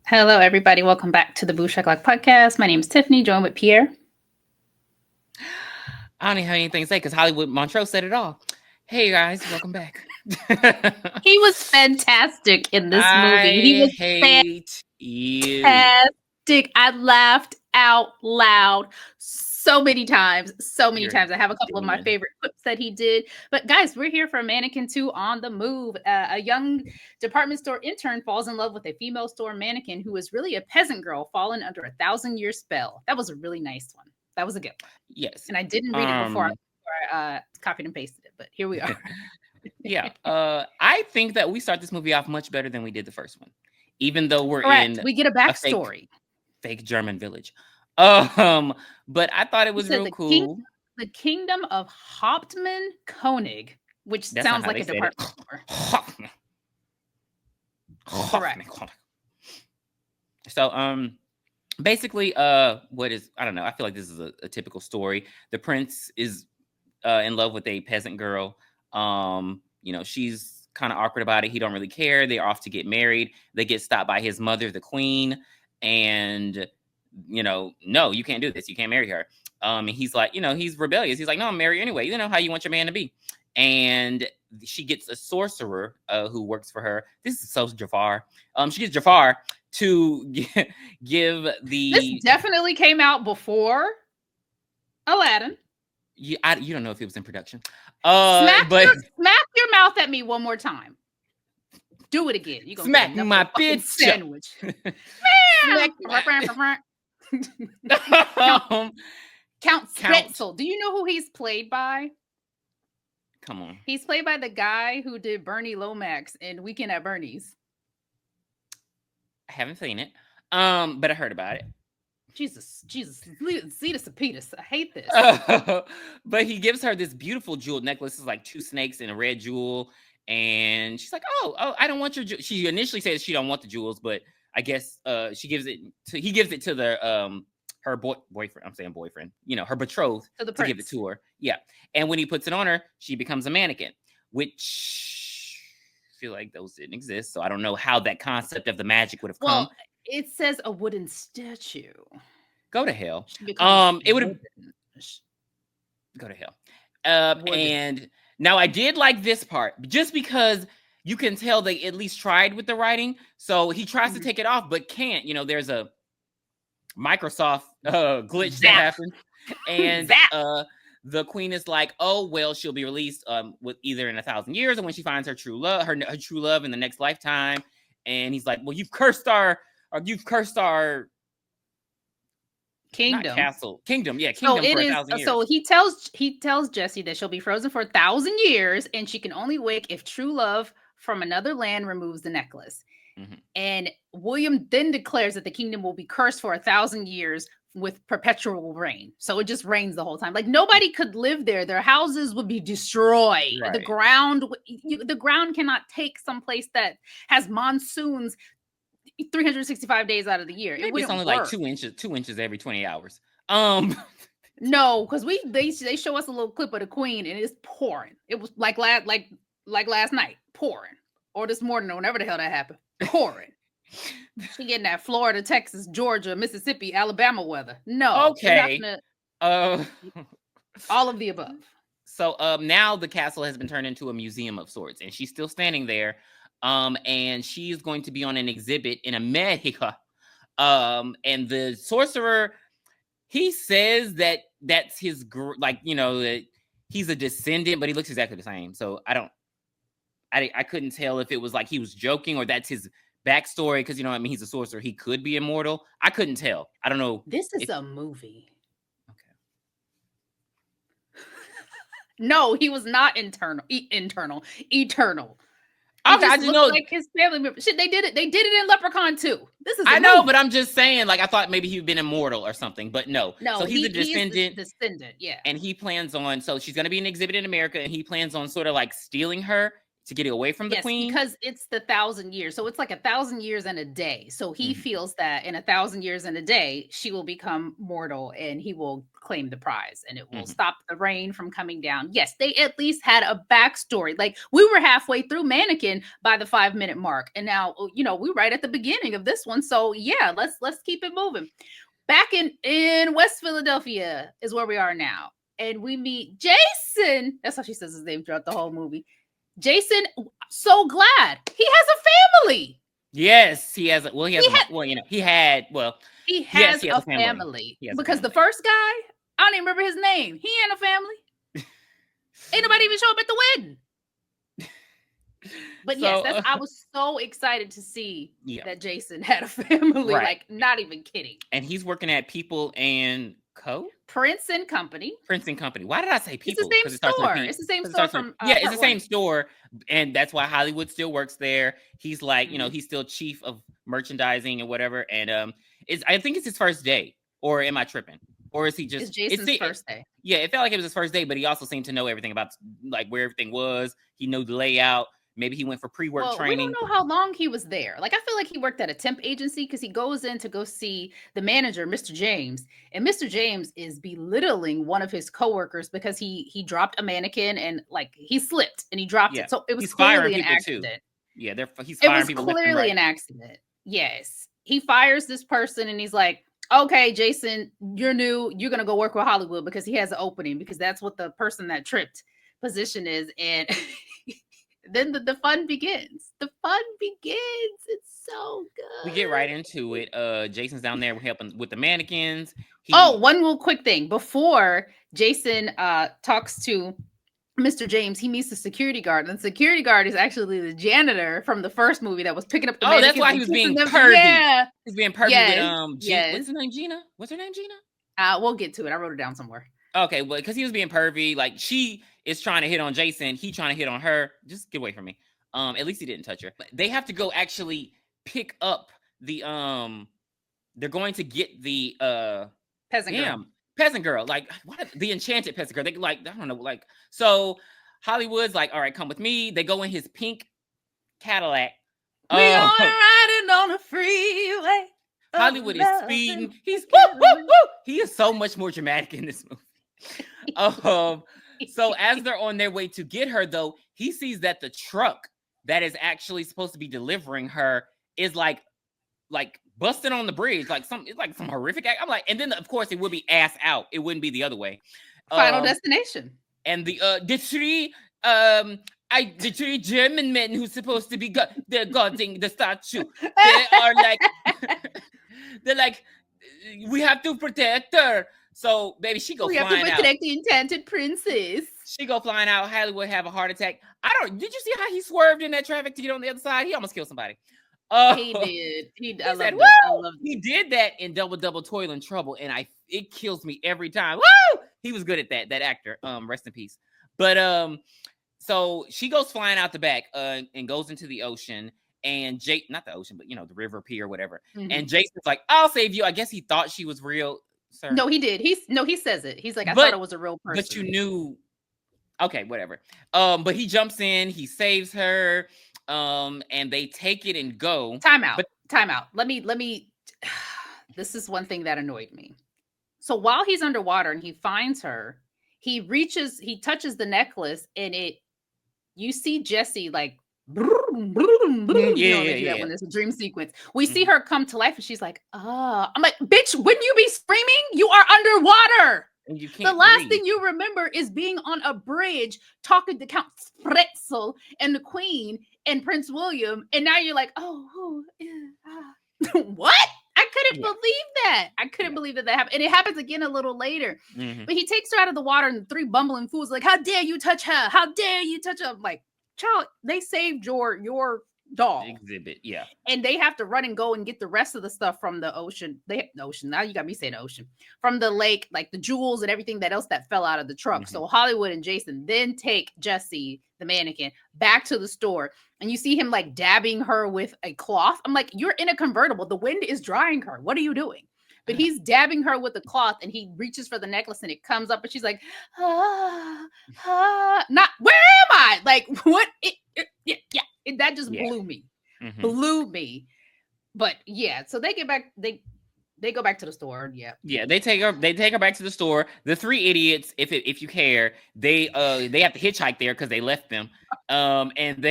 Hello, everybody. Welcome back to the BOOshakalaka podcast. My name is Tiffany, joined with Pierre. I don't have anything to say because Hollywood Montrose said it all. Hey, guys, welcome back. He was fantastic in this movie. He was fantastic. I laughed out loud so many times. I have a couple of my favorite clips that he did. But guys, we're here for Mannequin 2 on the move. A young department store intern falls in love with a female store mannequin who is really a peasant girl fallen under a 1,000-year spell. That was a really nice one. That was a good one. Yes. And I didn't read it before I copied and pasted it, but here we are. Yeah. I think that we start this movie off much better than we did the first one. Even though we get a backstory. Fake German village. But I thought it was real cool. The Kingdom of Hauptmann Koenig, which sounds like a department store. Correct. So, basically, I don't know. I feel like this is a typical story. The prince is in love with a peasant girl. She's kind of awkward about it. He don't really care. They're off to get married. They get stopped by his mother, the queen, and no, you can't do this. You can't marry her. And he's like, he's rebellious. He's like, no, I'm married anyway. You know how you want your man to be. And she gets a sorcerer who works for her. This is so Jafar. She gets Jafar to give the. This definitely came out before Aladdin. You don't know if it was in production. Smack your mouth at me one more time. Do it again. You gonna smack my bitch sandwich. Count Spetzel. Do you know who he's played by? Come on. He's played by the guy who did Bernie Lomax in Weekend at Bernie's. I haven't seen it, but I heard about it. Jesus, Zetus and Petus. I hate this. But he gives her this beautiful jeweled necklace. It's like 2 snakes and a red jewel. And she's like, oh, I don't want your jewel. She initially says she don't want the jewels, but I guess he gives it to the her boyfriend. I'm saying boyfriend. Her betrothed to give it to her. Yeah. And when he puts it on her, she becomes a mannequin, which I feel like those didn't exist. So I don't know how that concept of the magic would have come. Well, it says a wooden statue. Go to hell. It would have go to hell. And now I did like this part just because you can tell they at least tried with the writing. So he tries to take it off, but can't. There's a Microsoft glitch that happens, and the queen is like, "Oh well, she'll be released with either in 1,000 years or when she finds her true love, her true love in the next lifetime." And he's like, "Well, you've cursed our kingdom, kingdom, yeah, kingdom for 1,000 years." So he tells Jessie that she'll be frozen for 1,000 years, and she can only wake if true love from another land removes the necklace. Mm-hmm. And William then declares that the kingdom will be cursed for 1,000 years with perpetual rain. So it just rains the whole time. Like nobody could live there. Their houses would be destroyed. Right. The ground cannot take someplace that has monsoons 365 days out of the year. It's only like 2 inches every 20 hours. No, because they show us a little clip of the queen and it's pouring. It was like last night, pouring, or this morning, or whenever the hell that happened, pouring. She getting that Florida, Texas, Georgia, Mississippi, Alabama weather. No, okay. All of the above. So now the castle has been turned into a museum of sorts, and she's still standing there. And she's going to be on an exhibit in America. And the sorcerer, he says that that's his, that he's a descendant, but he looks exactly the same. So I couldn't tell if it was like he was joking or that's his backstory. Because, he's a sorcerer. He could be immortal. I couldn't tell. I don't know. This is a movie. Okay. No, he was not eternal. I just know like his family member. Shit, they did it. They did it in Leprechaun too. This is. I know, but I'm just saying. Like I thought maybe he'd been immortal or something, but no. No, so he's a descendant. Descendant, yeah. And he plans on. So she's going to be an exhibit in America, and he plans on sort of like stealing her to get away from the queen? Because it's the 1,000 years. So it's like 1,000 years and a day. So he feels that in 1,000 years and a day, she will become mortal and he will claim the prize and it will stop the rain from coming down. Yes, they at least had a backstory. Like we were halfway through Mannequin by the 5-minute mark. And now, we're right at the beginning of this one. So yeah, let's keep it moving. Back in West Philadelphia is where we are now. And we meet Jason. That's how she says his name throughout the whole movie. Jason, so glad he has a family. Yes, he has. He has a family. Because the first guy, I don't even remember his name. He ain't a family. Ain't nobody even show up at the wedding. But yes, I was so excited to see that Jason had a family. Right. Like, not even kidding. And he's working at People and Co. Prince and Company. Why did I say People? It's the same store. It's the same store from. It's the same store, and that's why Hollywood still works there. He's like, he's still chief of merchandising and whatever. And I think it's his first day, or am I tripping? Or is he just? It's Jason's first day. Yeah, it felt like it was his first day, but he also seemed to know everything about like where everything was. He knew the layout. Maybe he went for pre-work training. We don't know how long he was there. Like, I feel like he worked at a temp agency because he goes in to go see the manager, Mr. James. And Mr. James is belittling one of his coworkers because he dropped a mannequin and like he slipped and he dropped it. So it was clearly an accident. Too. Yeah, he's firing people. It was clearly an accident. Yes. He fires this person and he's like, okay, Jason, you're new. You're going to go work with Hollywood because he has an opening because that's what the person that tripped position is. And then the fun begins. It's so good. We get right into it. Jason's down there helping with the mannequins. One little quick thing. Before Jason talks to Mr. James, he meets the security guard. And the security guard is actually the janitor from the first movie that was picking up the mannequins. That's why he was being pervy. Yeah. He was being pervy with what's her name, Gina? What's her name, Gina? We'll get to it. I wrote it down somewhere. Okay, well, because he was being pervy, like she is trying to hit on Jason, he trying to hit on her. Just get away from me. At least he didn't touch her. They have to go actually pick up the they're going to get the peasant girl. Like what the enchanted peasant girl. They like, I don't know, like so Hollywood's like, all right, come with me. They go in his pink Cadillac. We are riding on a freeway. Hollywood is speeding. He's woo, woo, woo. He is so much more dramatic in this movie. So as they're on their way to get her, though, he sees that the truck that is actually supposed to be delivering her is like busted on the bridge, like some horrific act. I'm like, and then of course it would be ass out. It wouldn't be the other way. Final Destination. And the three German men who's supposed to be they're guarding the statue. They are like they're like, we have to protect her. So, baby, she go flying out. We have to protect the enchanted princess. She go flying out. Hollywood have a heart attack. Did you see how he swerved in that traffic to get on the other side? He almost killed somebody. He did. I love it. He did that in Double Toil and Trouble, and it kills me every time. Woo! He was good at that actor. Rest in peace. But so she goes flying out the back and goes into the ocean. And not the ocean, but the river, pier, or whatever. Mm-hmm. And Jason's like, I'll save you. I guess he thought she was real. Sir. No, he did. He says it. He's like, I thought it was a real person. But you knew. Okay, whatever. But he jumps in, he saves her, and they take it and go. Time out. Let me. This is one thing that annoyed me. So while he's underwater and he finds her, he touches the necklace, and you see Jessie like. When there's a dream sequence, we see her come to life and she's like, I'm like, bitch, wouldn't you be screaming? You are underwater. And you can't the last thing you remember is being on a bridge talking to Count Spretzel and the Queen and Prince William, and now you're like, what? I couldn't believe that. I couldn't believe that happened. And it happens again a little later. Mm-hmm. But he takes her out of the water and the three bumbling fools like, how dare you touch her? How dare you touch her? I'm like, child, they saved your dog exhibit, yeah, and they have to run and go and get the rest of the stuff from the ocean. The ocean. Now you got me saying ocean, from the lake, like the jewels and everything else that fell out of the truck. Mm-hmm. So Hollywood and Jason then take Jessie, the mannequin, back to the store, and you see him like dabbing her with a cloth. I'm like, you're in a convertible. The wind is drying her. What are you doing? but he's dabbing her with the cloth, and he reaches for the necklace, and it comes up, and she's like, not, where am I? Like, what? That just blew me. Blew me. But yeah, so they get back, they go back to the store. Yeah, they take her back to the store. The three idiots, if you care, they have to hitchhike there because they left them. And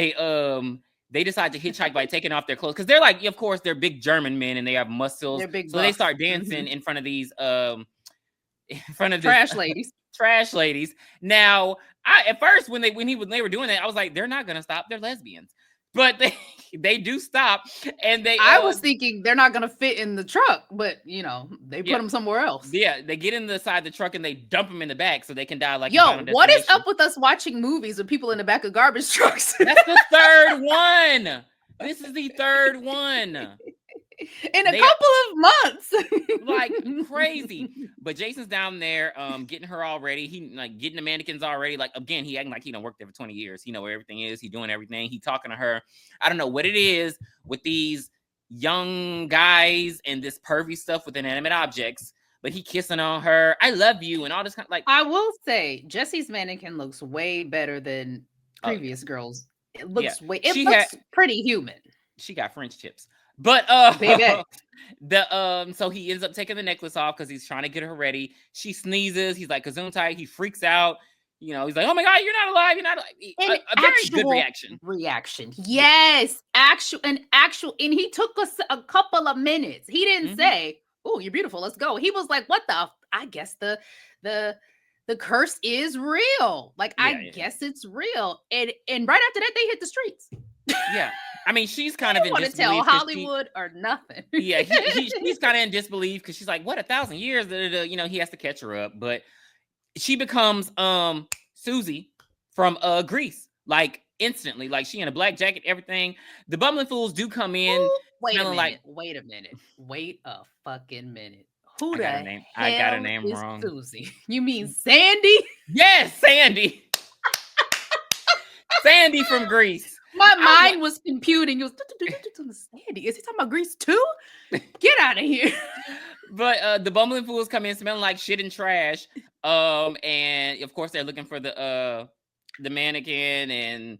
they decide to hitchhike by taking off their clothes because they're like, of course, they're big German men and they have muscles. They're big so they start dancing in front of these trash ladies. Trash ladies. Now, at first when they were doing that, I was like, they're not gonna stop. They're lesbians. But they do stop, and I was thinking they're not gonna fit in the truck, but they put them somewhere else. Yeah, they get in the side of the truck and they dump them in the back so they can die like. Yo, what is up with us watching movies with people in the back of garbage trucks? That's the third one. This is the third one. In a couple of months. Like crazy. But Jason's down there getting her all ready. He like getting the mannequins already. Like again, he acting like he done worked there for 20 years. He know where everything is. He doing everything. He talking to her. I don't know what it is with these young guys and this pervy stuff with inanimate objects, but he kissing on her. I love you and all this kind of like. I will say Jesse's mannequin looks way better than previous girls. It looks pretty human. She got French tips. But so he ends up taking the necklace off because he's trying to get her ready. She sneezes. He's like gesundheit. He freaks out. He's like, "Oh my god, you're not alive! You're not alive!" A very good reaction. Yes, and he took us a couple of minutes. He didn't say, "Oh, you're beautiful. Let's go." He was like, "What the? I guess the curse is real. Like I guess it's real." And right after that, they hit the streets. Yeah. I mean, she's kind of in disbelief. Want to tell Hollywood or nothing. Yeah, she's kind of in disbelief because she's like, what, 1,000 years? He has to catch her up. But she becomes Susie from Grease, like instantly. Like she in a black jacket, everything. The bumbling fools do come in. Wait a minute. Wait a fucking minute. Who the hell I got a name wrong. Susie? You mean Sandy? Yes, Sandy. Sandy from Grease. My mind was computing. It was Sandy. Is he talking about Grease too? Get out of here. But the bumbling fools come in smelling like shit and trash. And of course they're looking for the mannequin and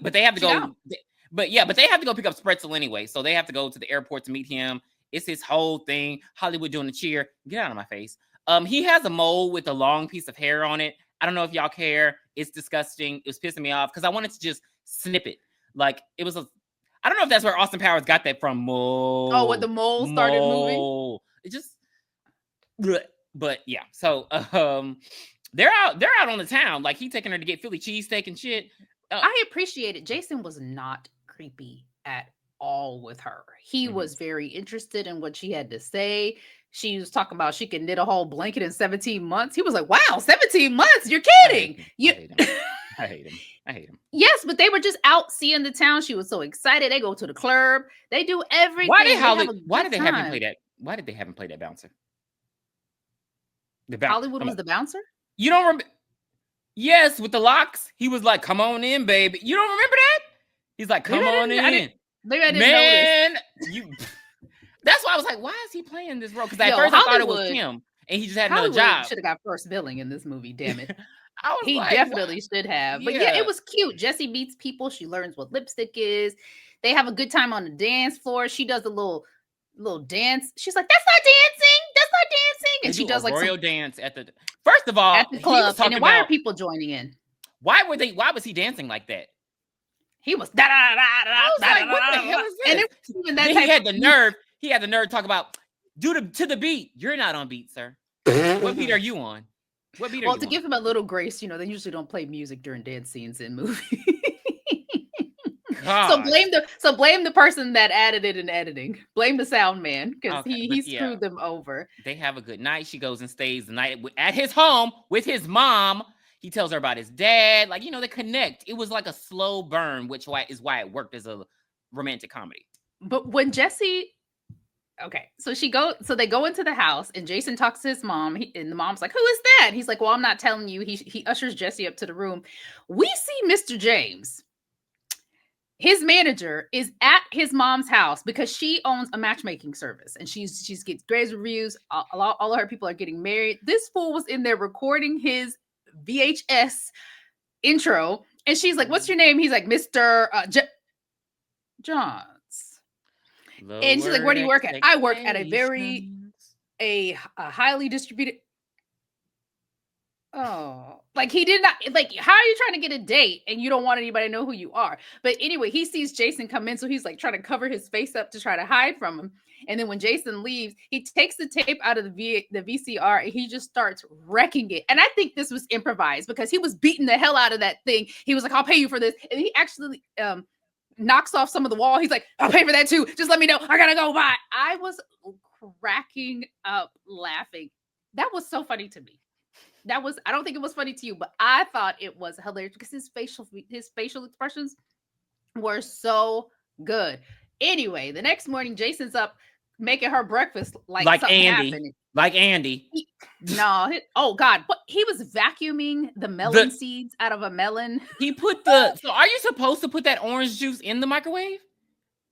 but they have to go. But they have to go pick up Spretzel anyway. So they have to go to the airport to meet him. It's his whole thing. Hollywood doing a cheer. Get out of my face. He has a mole with a long piece of hair on it. I don't know if y'all care. It's disgusting. It was pissing me off because I wanted to just snip it. Like it was I don't know if that's where Austin Powers got that from. Mole. Oh, when the mole started moving. It just. But yeah, so they're out on the town. Like he taking her to get Philly cheesesteak and shit. I appreciate it. Jason was not creepy at all with her. He was very interested in what she had to say. She was talking about she can knit a whole blanket in 17 months. He was like, wow, 17 months? You're kidding. I hate him. Yes, but they were just out seeing the town. She was so excited. They go to the club. They do everything. Why did they have him play that? Why did they have him play that bouncer? Hollywood was the bouncer? You don't remember? Yes, with the locks. He was like, come on in, baby. You don't remember that? He's like, come on in. Maybe I didn't notice. That's why I was like, why is he playing this role? Because at first I thought it was him, and he just had another job. Should have got first billing in this movie, damn it. He definitely should have. But yeah, it was cute. Jessie meets people. She learns what lipstick is. They have a good time on the dance floor. She does a little dance. She's like, that's not dancing. And she does like royal dance at the first of all at the club. And then why are people joining in? Why was he dancing like that? He was da da da da. I was like, what the hell is this? And it was even that he had the nerve to talk about to the beat. You're not on beat, sir. What beat are you on? What beat are you on? To give him a little grace, they usually don't play music during dance scenes in movies. So blame the person that added it in editing. Blame the sound man because he screwed them over. They have a good night. She goes and stays the night at his home with his mom. He tells her about his dad. Like, they connect. It was like a slow burn, which is why it worked as a romantic comedy. But when Jessie, so they go into the house and Jason talks to his mom and the mom's like, who is that? And he's like, well, I'm not telling you. He ushers Jessie up to the room. We see Mr. James. his manager is at his mom's house because she owns a matchmaking service and she's gets great reviews. All of her people are getting married. This fool was in there recording his VHS intro, and she's like, "What's your name?" He's like, "Mr. Johns." And she's like, "Where do you work at?" "I work at a highly distributed." Oh, like he did not, like, how are you trying to get a date and you don't want anybody to know who you are? But anyway, he sees Jason come in, so he's like trying to cover his face up to try to hide from him. And then when Jason leaves, he takes the tape out of the VCR and he just starts wrecking it. And I think this was improvised because he was beating the hell out of that thing. He was like, "I'll pay you for this," and he actually knocks off some of the wall. He's like, "I'll pay for that too. Just let me know. I gotta go by." I was cracking up laughing. That was so funny to me. I don't think it was funny to you, but I thought it was hilarious because his facial expressions were so good. Anyway, the next morning, Jason's up making her breakfast like something Andy. happened. Like Andy. Oh God. What, he was vacuuming the melon seeds out of a melon. He put so are you supposed to put that orange juice in the microwave?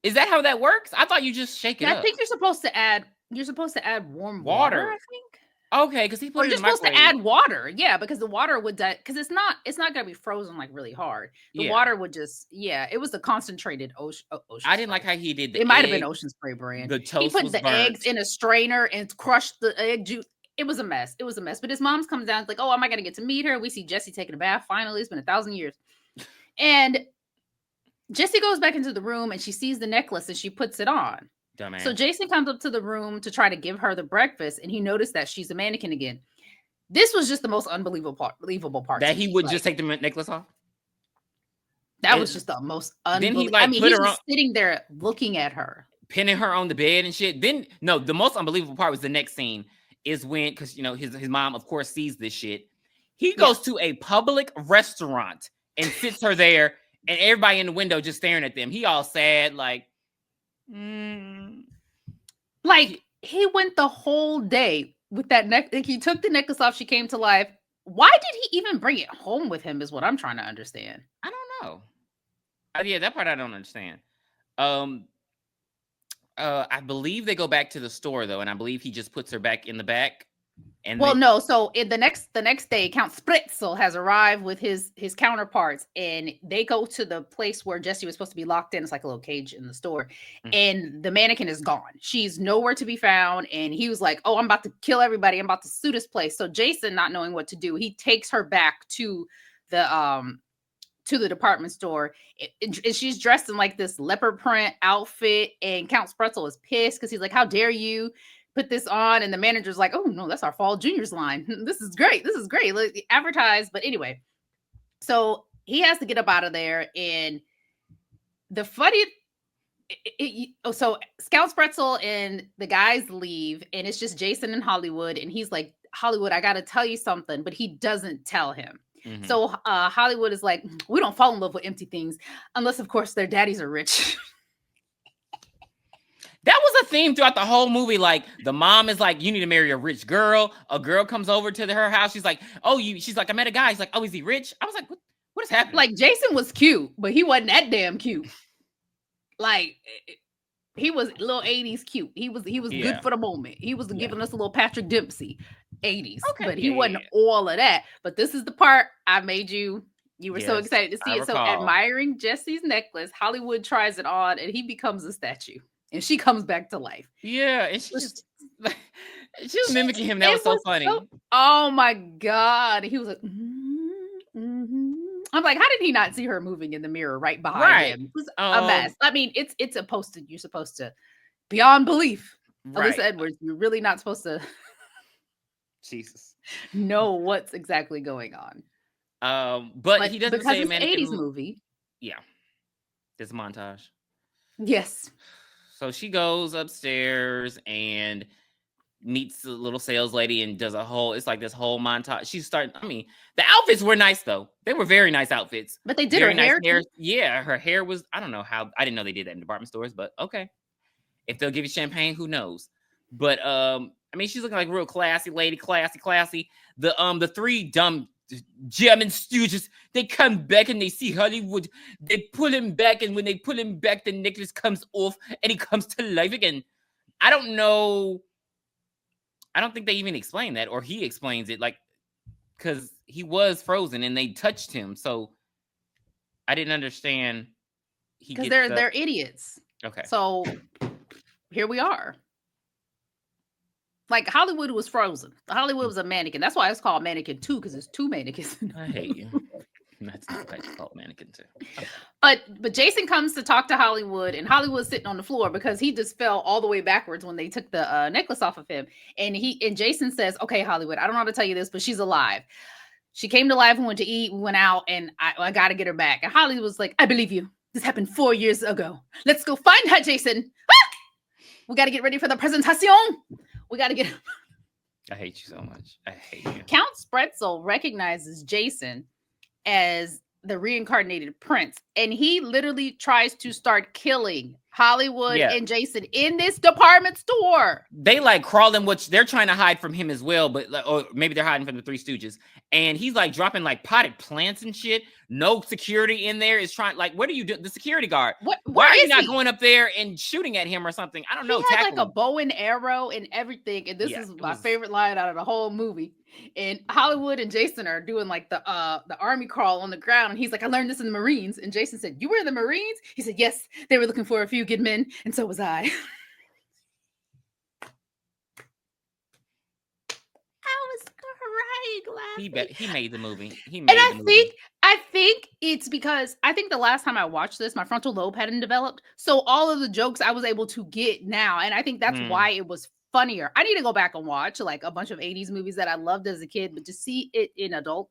Is that how that works? I thought you just shake it up. I think you're supposed to add warm water, I think. Okay, because he put it in the microwave. You're supposed to add water, yeah, because the water would because it's not gonna be frozen like really hard. The water would just it was a concentrated ocean. I didn't like how he did that. It might have been Ocean Spray brand. The toast he put was the burnt. eggs in a strainer and crushed the egg juice. It was a mess. But his mom comes down, like, "Oh, am I gonna get to meet her?" We see Jesse taking a bath. Finally, it's been 1,000 years, and Jesse goes back into the room and she sees the necklace and she puts it on. Dumbass. So Jason comes up to the room to try to give her the breakfast, and he noticed that she's a mannequin again. This was just the most unbelievable part. That he would just take the necklace off? That was just the most unbelievable. Then he he's just sitting there looking at her. Pinning her on the bed and shit. Then, no, the most unbelievable part was the next scene is when, because, his mom, of course, sees this shit. He goes to a public restaurant and sits her there, and everybody in the window just staring at them. He all sad, like... Like, he went the whole day with that neck. Like, he took the necklace off. She came to life. Why did he even bring it home with him is what I'm trying to understand. I don't know. Yeah, that part I don't understand. I believe they go back to the store, though, and I believe he just puts her back in the back. And no. So in the next day, Count Spritzel has arrived with his counterparts, and they go to the place where Jesse was supposed to be locked in. It's like a little cage in the store, and the mannequin is gone. She's nowhere to be found. And he was like, "Oh, I'm about to kill everybody. I'm about to sue this place." So Jason, not knowing what to do, he takes her back to the department store, and she's dressed in like this leopard print outfit, and Count Spritzel is pissed because he's like, "How dare you put this on?" And the manager's like, "Oh no, that's our fall juniors line. This is great. Like, advertise." But anyway, so he has to get up out of there. And the funny, so Scout Spretzel and the guys leave, and it's just Jason and Hollywood. And he's like, "Hollywood, I got to tell you something," but he doesn't tell him. So Hollywood is like, "We don't fall in love with empty things unless, of course, their daddies are rich." That was a theme throughout the whole movie. Like, the mom is like, "You need to marry a rich girl." A girl comes over to her house. She's like, she's like, "I met a guy." He's like, "Oh, is he rich?" I was like, what is happening? Like, Jason was cute, but he wasn't that damn cute. Like, he was little 80s cute. He was good for the moment. He was giving us a little Patrick Dempsey 80s, but he wasn't all of that. But this is the part I made you were so excited to see it. So admiring Jesse's necklace, Hollywood tries it on, and he becomes a statue. And she comes back to life. Yeah, and she was mimicking him. That was so funny. Oh my God. He was like, I'm like, how did he not see her moving in the mirror right behind him? It was a mess. I mean, you're supposed to, beyond belief. Right. Alyssa Edwards, you're really not supposed to Jesus know what's exactly going on. But he doesn't say it's an 80s movie. Yeah. There's a montage. Yes. So she goes upstairs and meets the little sales lady and does it's like this whole montage. The outfits were nice, though. They were very nice outfits. But they did her hair. Yeah, her hair was, I don't know how, I didn't know they did that in department stores, but okay. If they'll give you champagne, who knows? But, she's looking like a real classy lady, classy. The three dumb German stooges, they come back and they see Hollywood. They pull him back, and when they pull him back, the necklace comes off and he comes to life again. I don't know. I don't think they even explain that, or he explains it, like, because he was frozen and they touched him. So I didn't understand. Because they're idiots. Okay. So here we are. Like, Hollywood was frozen. Hollywood was a mannequin. That's why it's called Mannequin 2, because it's two mannequins. I hate you. That's not why it's called Mannequin 2. Okay. But Jason comes to talk to Hollywood, and Hollywood's sitting on the floor because he just fell all the way backwards when they took the necklace off of him. And Jason says, "Okay, Hollywood, I don't know how to tell you this, but she's alive. She came to life and went to eat. We went out, and I got to get her back." And Hollywood was like, "I believe you. This happened 4 years ago. Let's go find her, Jason. Ah! We got to get ready for the presentation. We got to get..." I hate you so much. I hate you. Count Spretzel recognizes Jason as the reincarnated prince, and he literally tries to start killing Hollywood and Jason in this department store. They like crawling, which they're trying to hide from him as well, but or maybe they're hiding from the Three Stooges. And he's like dropping like potted plants and shit. No security in there is trying. Like, what are you doing? The security guard. Why are you not going up there and shooting at him or something? I don't know. He had like a bow and arrow and everything. And this is my favorite line out of the whole movie. And Hollywood and Jason are doing like the army crawl on the ground. And he's like, "I learned this in the Marines." And Jason said, "You were in the Marines?" He said, "Yes, they were looking for a few good men, and so was I." He made the movie. I think it's because I think the last time I watched this, my frontal lobe hadn't developed. So all of the jokes I was able to get now. And I think that's why it was funnier. I need to go back and watch like a bunch of 80s movies that I loved as a kid, but to see it in adult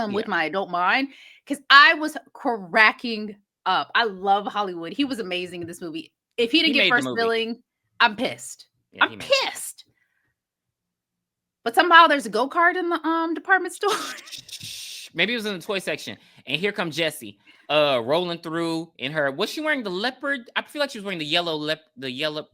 with my adult mind, because I was cracking up. I love Hollywood. He was amazing in this movie. If he didn't get first billing, I'm pissed. Yeah, I'm pissed. But somehow there's a go-kart in the department store. Maybe it was in the toy section. And here comes Jessie, rolling through in her. Was she wearing the leopard? I feel like she was wearing the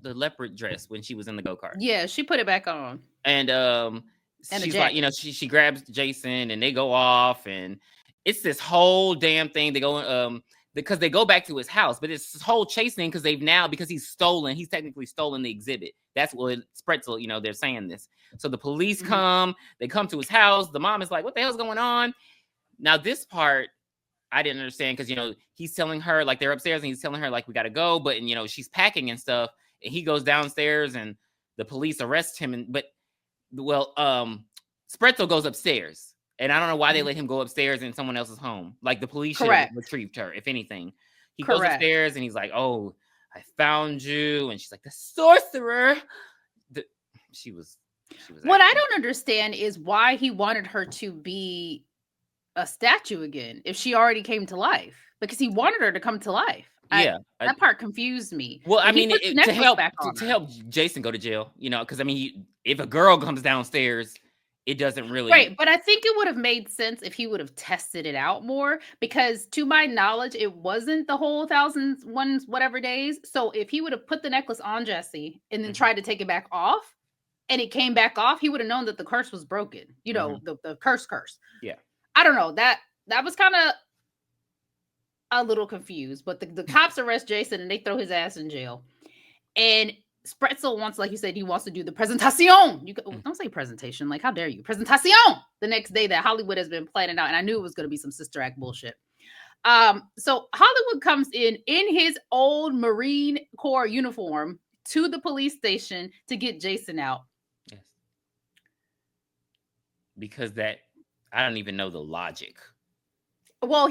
leopard dress when she was in the go-kart. Yeah, she put it back on. And she's like, she grabs Jason and they go off, and it's this whole damn thing. They go because they go back to his house, but it's this whole chase thing because he's technically stolen the exhibit. That's what Spretzel, they're saying this. So the police they come to his house. The mom is like, "What the hell's going on?" Now this part, I didn't understand because, he's telling her, like, they're upstairs and he's telling her, like, we got to go. But, she's packing and stuff. And he goes downstairs and the police arrest him. Spretzel goes upstairs. And I don't know why they let him go upstairs in someone else's home. Like, the police should have retrieved her, if anything. He goes upstairs and he's like, "Oh, I found you." And she's like, "The sorcerer." She was what I don't understand is why he wanted her to be a statue again if she already came to life, because he wanted her to come to life. That part confused me. Well, I mean, to help Jason go to jail, because I mean, if a girl comes downstairs, it doesn't really right. But I think it would have made sense if he would have tested it out more, because to my knowledge, it wasn't the whole 1,001 whatever days. So if he would have put the necklace on Jessie and then tried to take it back off, and it came back off, he would have known that the curse was broken. The curse. Yeah. I don't know. That was kind of a little confused. But the cops arrest Jason and they throw his ass in jail. And Spretzel wants, like you said, he wants to do the presentation. Don't say presentation. Like, how dare you? Presentation! The next day that Hollywood has been planning out. And I knew it was going to be some Sister Act bullshit. So Hollywood comes in his old Marine Corps uniform to the police station to get Jason out. Yes. Because I don't even know the logic. Well,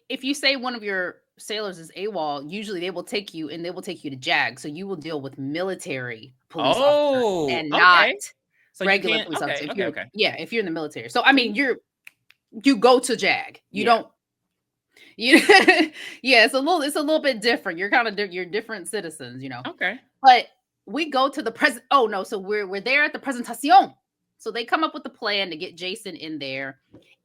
if you say one of your sailors is AWOL, usually they will take you to JAG. So you will deal with military police officers and not regular police officers. Yeah, if you're in the military. So, I mean, you go to JAG. You don't. It's a little bit different. You're kind of you're different citizens, Okay. But we go to the present. Oh no, so we're there at the presentation. So they come up with the plan to get Jason in there,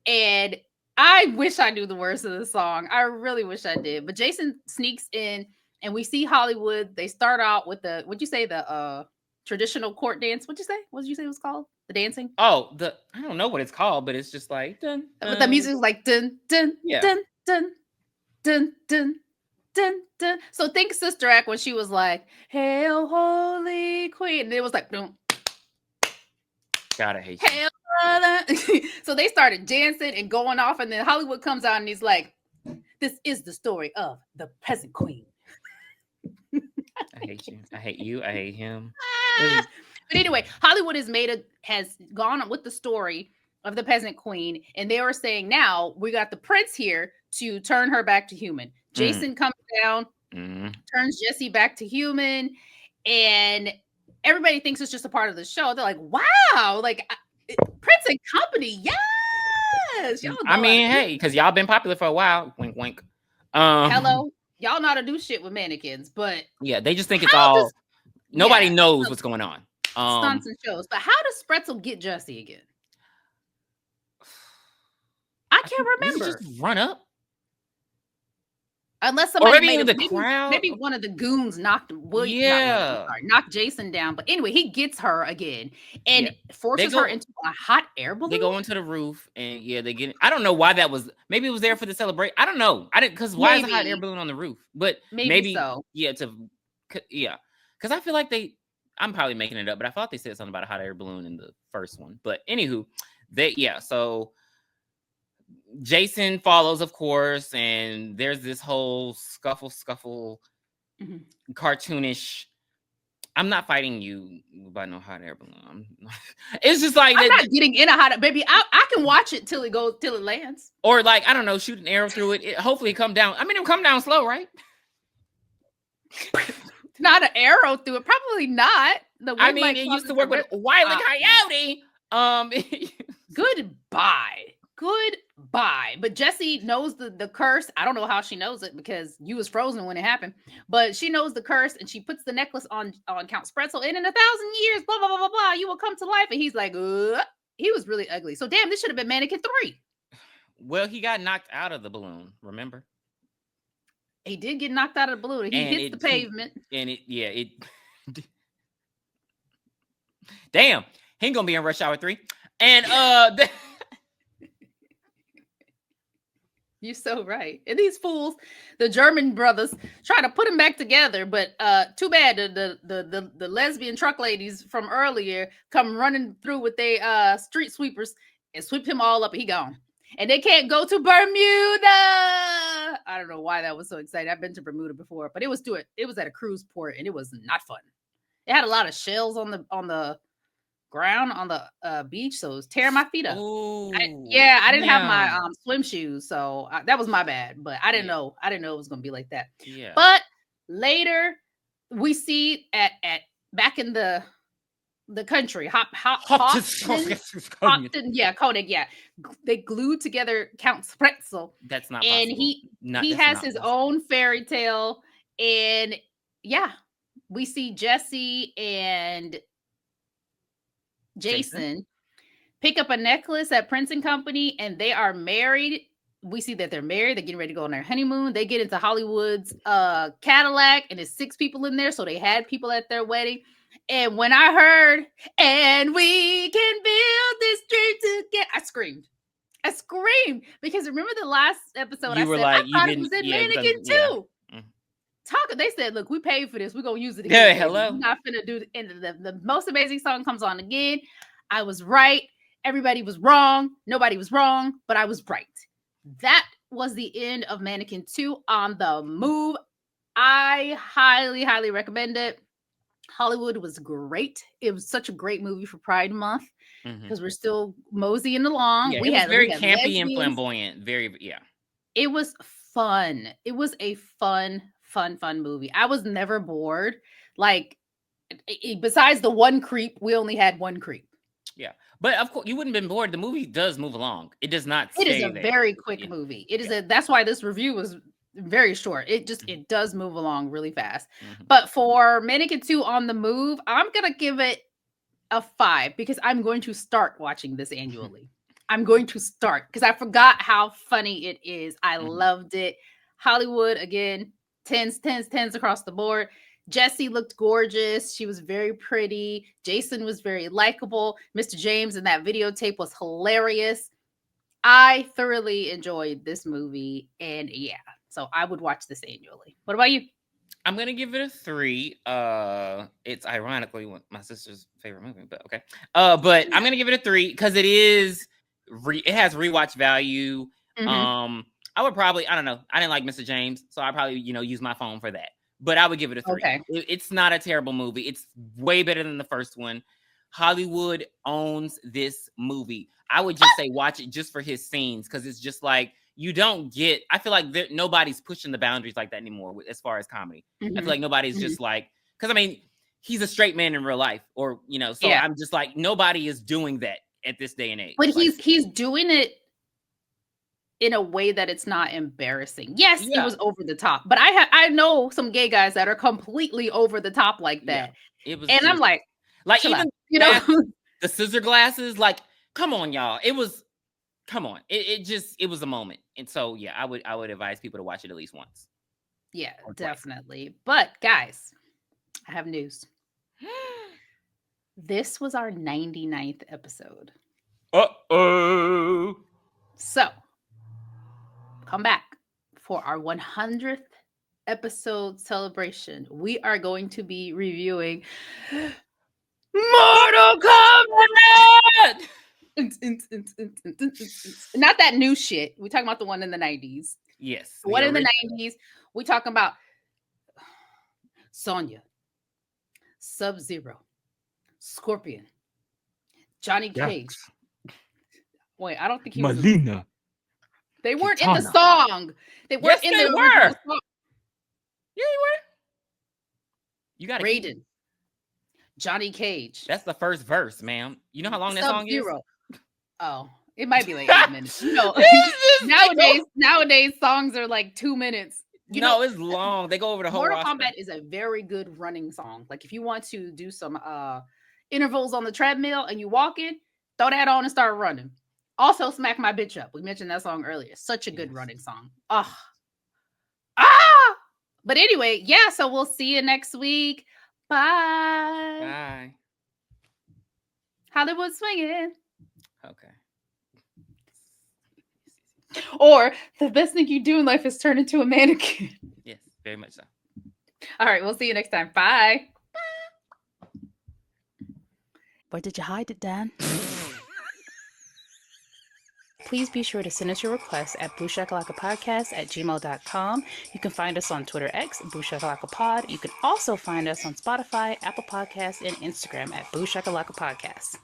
and I wish I knew the words of the song. I really wish I did. But Jason sneaks in, and we see Hollywood. They start out with the traditional court dance. What'd you say it was called? The dancing? Oh, I don't know what it's called, but it's just like dun, But the music is like dun dun dun dun dun dun dun dun. So think Sister Act when she was like, "Hail, Holy Queen," and it was like, boom. God, I hate Hail, so they started dancing and going off, and then Hollywood comes out and he's like, "This is the story of the peasant queen." I hate you. I hate you. I hate him. But anyway, Hollywood has gone with the story of the peasant queen, and they were saying now we got the prince here to turn her back to human. Jason comes down, turns Jesse back to human, and everybody thinks it's just a part of the show. They're like, "Wow, like Prince and Company, yes." I mean, hey, because y'all been popular for a while. Wink, wink. Hello, y'all know how to do shit with mannequins, but yeah, they just think it's all. Nobody knows what's going on. Stunts and shows. But how does Spretzel get Jesse again? I can't remember. Just run up. Unless somebody made the crowd. Maybe one of the goons knocked knocked Jason down. But anyway, he gets her again and forces her into a hot air balloon. They go into the roof and they get. I don't know why that was. Maybe it was there for the celebration. I don't know. I didn't because why is a hot air balloon on the roof? But maybe so. Yeah, because I feel like I'm probably making it up, but I thought they said something about a hot air balloon in the first one. But anywho, so Jason follows, of course, and there's this whole scuffle, cartoonish. I'm not fighting you by no hot air balloon. It's just like I'm not getting in a hot baby. I can watch it till it lands, or like I don't know, shoot an arrow through it. Hopefully, come down. I mean, it'll come down slow, right? Not an arrow through it. Probably not. I mean, it used to work with Wile E. Coyote. Goodbye. But Jesse knows the curse. I don't know how she knows it because you was frozen when it happened. But she knows the curse and she puts the necklace on Count Spretzel. And in 1,000 years, blah, blah, blah, blah, blah, you will come to life. And he's like, he was really ugly. So damn, this should have been Mannequin 3. Well, he got knocked out of the balloon, remember? He did get knocked out of the balloon. He hits the pavement. Damn, he ain't gonna be in Rush Hour 3. And you're so right. And these fools, the German brothers, try to put him back together, but too bad the lesbian truck ladies from earlier come running through with their street sweepers and sweep him all up. And he gone. And they can't go to Bermuda. I don't know why that was so exciting. I've been to Bermuda before, but it was at a cruise port, and it was not fun. It had a lot of shells on the ground on the beach, so it was tearing my feet up. I didn't have my swim shoes, so that was my bad. But I didn't know. I didn't know it was going to be like that. Yeah. But later, we see at back in the country, Koenig, they glued together Count Spretzel. That's not and possible. He has his own fairy tale, and we see Jesse and Jason pick up a necklace at Prince and Company, and they are married. We see that they're married. They're getting ready to go on their honeymoon. They get into Hollywood's Cadillac, and there's 6 people in there, so they had people at their wedding. And when I heard, and we can build this dream together, I screamed because remember the last episode I thought it was in Mannequin too. They said, look, we paid for this. We're going to use it again. Yeah, hello. We're not going to do it. And the most amazing song comes on again. I was right. Everybody was wrong. Nobody was wrong, but I was right. That was the end of Mannequin 2 on the Move. I highly, highly recommend it. Hollywood was great. It was such a great movie for Pride Month because we're still moseying along. Yeah, we had very campy and flamboyant. It was fun. It was a fun movie. I was never bored. Like, besides the one creep, we only had one creep. Yeah, but of course you wouldn't have been bored. The movie does move along. It does not. It is a very quick movie. It is that's why this review was very short. It does move along really fast. But for Mannequin 2 on the Move, I'm gonna give it a 5 because I'm going to start watching this annually. I'm going to start because I forgot how funny it is. I loved it. Hollywood again, 10s across the board. Jessie looked gorgeous. She was very pretty. Jason was very likable. Mr. James in that videotape was hilarious. I thoroughly enjoyed this movie, and yeah, so I would watch this annually. What about you? I'm gonna give it a 3. It's ironically my sister's favorite movie, but okay. But I'm gonna give it a 3 because it is it has rewatch value. Mm-hmm. I would probably, I don't know, I didn't like Mr. James, so I probably use my phone for that. But I would give it a 3. Okay. It's not a terrible movie. It's way better than the first one. Hollywood owns this movie. I would just say watch it just for his scenes because it's just like you don't get. I feel like nobody's pushing the boundaries like that anymore as far as comedy. Mm-hmm. I feel like nobody's just like, because I mean he's a straight man in real life, or so yeah. I'm just like nobody is doing that at this day and age. But like, he's doing it in a way that it's not embarrassing. Yes, it was over the top, but I know some gay guys that are completely over the top like that. Yeah. It was, and I'm like even the scissor glasses, like, come on, y'all. It was, come on. It was a moment. And so, yeah, I would advise people to watch it at least once. Yeah, definitely. But guys, I have news. This was our 99th episode. Uh-oh. So, come back for our 100th episode celebration. We are going to be reviewing Mortal Kombat! Not that new shit. We're talking about the one in the 90s. Yes. One in the 90s. We're talking about Sonya, Sub-Zero, Scorpion, Johnny Cage. Wait, I don't think he was. Melina. They weren't Kitana. In the song. They weren't in the song. Yeah, they were. You got Raiden. Johnny Cage. That's the first verse, ma'am. You know how long that song is? Oh, it might be like 8 minutes. No, nowadays songs are like 2 minutes. It's long. They go over the whole Mortal Kombat is a very good running song. Like if you want to do some intervals on the treadmill and you walk in, throw that on and start running. Also, Smack My Bitch Up. We mentioned that song earlier. Such a good running song. But anyway, yeah, so we'll see you next week. Bye. Bye. Hollywood swinging. Okay. Or the best thing you do in life is turn into a mannequin. Yes, very much so. All right, we'll see you next time. Bye. Where did you hide it, Dan? Please be sure to send us your requests at BOOshakalakapodcast@gmail.com. You can find us on Twitter X, BOOshakalakapod. You can also find us on Spotify, Apple Podcasts, and Instagram at BOOshakalakapodcast.